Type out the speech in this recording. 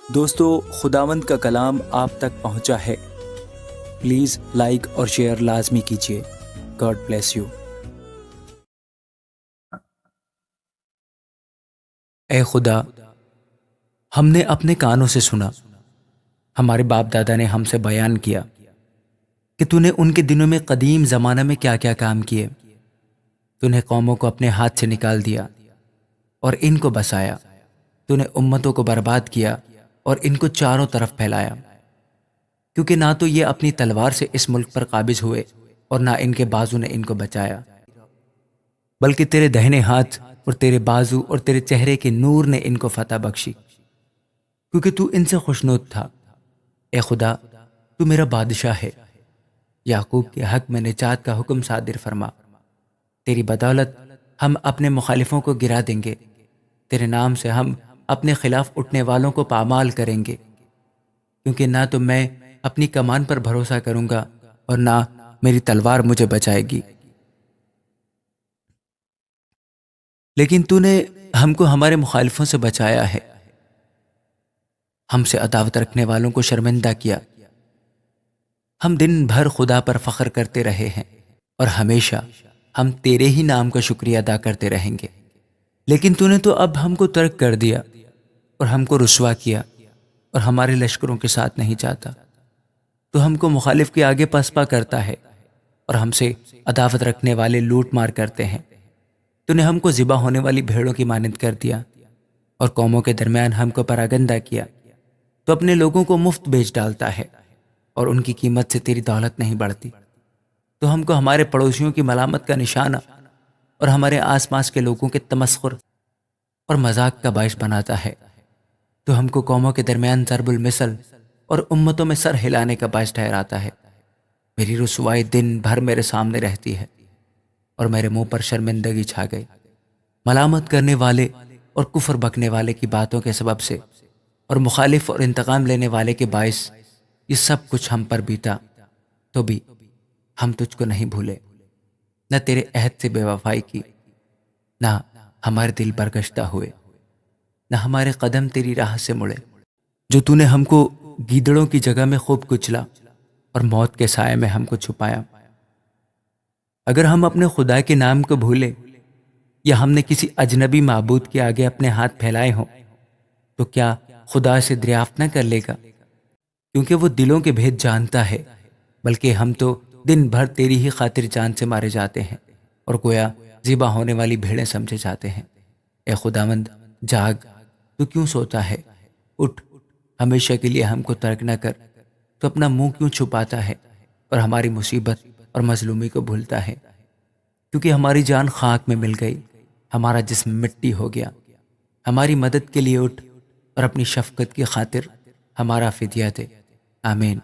دوستو، خداوند کا کلام آپ تک پہنچا ہے۔ پلیز لائک اور شیئر لازمی کیجیے۔ God bless you. اے خدا، ہم نے اپنے کانوں سے سنا، ہمارے باپ دادا نے ہم سے بیان کیا کہ تو نے ان کے دنوں میں قدیم زمانہ میں کیا کیا کام کیے۔ تو نے قوموں کو اپنے ہاتھ سے نکال دیا اور ان کو بسایا۔ تو نے امتوں کو برباد کیا اور ان کو چاروں طرف پھیلایا، کیونکہ نہ تو یہ اپنی تلوار سے اس ملک پر قابض ہوئے اور نہ ان کے بازو نے ان کو بچایا، بلکہ تیرے دہنے ہاتھ اور تیرے بازو اور تیرے چہرے کے نور نے ان کو فتح بخشی، کیونکہ تو ان سے خوشنود تھا۔ اے خدا، تو میرا بادشاہ ہے، یعقوب کے حق میں نجات کا حکم صادر فرما۔ تیری بدولت ہم اپنے مخالفوں کو گرا دیں گے، تیرے نام سے ہم اپنے خلاف اٹھنے والوں کو پامال کریں گے، کیونکہ نہ تو میں اپنی کمان پر بھروسہ کروں گا اور نہ میری تلوار مجھے بچائے گی، لیکن تو نے ہم کو ہمارے مخالفوں سے بچایا ہے، ہم سے عداوت رکھنے والوں کو شرمندہ کیا۔ ہم دن بھر خدا پر فخر کرتے رہے ہیں اور ہمیشہ ہم تیرے ہی نام کا شکریہ ادا کرتے رہیں گے، لیکن تو نے تو اب ہم کو ترک کر دیا اور ہم کو رسوا کیا اور ہمارے لشکروں کے ساتھ نہیں جاتا۔ تو ہم کو مخالف کے آگے پسپا کرتا ہے اور ہم سے عداوت رکھنے والے لوٹ مار کرتے ہیں۔ تو نے ہم کو ذبح ہونے والی بھیڑوں کی مانند کر دیا اور قوموں کے درمیان ہم کو پراگندہ کیا۔ تو اپنے لوگوں کو مفت بیچ ڈالتا ہے اور ان کی قیمت سے تیری دولت نہیں بڑھتی۔ تو ہم کو ہمارے پڑوسیوں کی ملامت کا نشانہ اور ہمارے آس پاس کے لوگوں کے تمسخر اور مذاق کا باعث بناتا ہے۔ تو ہم کو قوموں کے درمیان ضرب المثل اور امتوں میں سر ہلانے کا باعث ٹھہراتا ہے۔ میری رسوائی دن بھر میرے سامنے رہتی ہے اور میرے منہ پر شرمندگی چھا گئی۔ ملامت کرنے والے اور کفر بکنے والے کی باتوں کے سبب سے اور مخالف اور انتقام لینے والے کے باعث یہ سب کچھ ہم پر بیتا، تو بھی ہم تجھ کو نہیں بھولے، نہ تیرے عہد سے بے وفائی کی، نہ ہمارے دل برگشتہ ہوئے، نہ ہمارے قدم تیری راہ سے مڑے۔ جو تو نے ہم کو گیدڑوں کی جگہ میں خوب کچلا اور موت کے سائے میں ہم کو چھپایا۔ اگر ہم اپنے خدا کے نام کو بھولے یا ہم نے کسی اجنبی معبود کے آگے اپنے ہاتھ پھیلائے ہوں، تو کیا خدا سے دریافت نہ کر لے گا؟ کیونکہ وہ دلوں کے بھید جانتا ہے، بلکہ ہم تو دن بھر تیری ہی خاطر جان سے مارے جاتے ہیں اور گویا ذبح ہونے والی بھیڑیں سمجھے جاتے ہیں۔ اے خداوند، جاگ، تو کیوں سوتا ہے؟ اٹھ، ہمیشہ کے لیے ہم کو ترک نہ کر۔ تو اپنا منہ کیوں چھپاتا ہے اور ہماری مصیبت اور مظلومی کو بھولتا ہے؟ کیونکہ ہماری جان خاک میں مل گئی، ہمارا جسم مٹی ہو گیا۔ ہماری مدد کے لیے اٹھ اور اپنی شفقت کی خاطر ہمارا فدیہ دے۔ آمین۔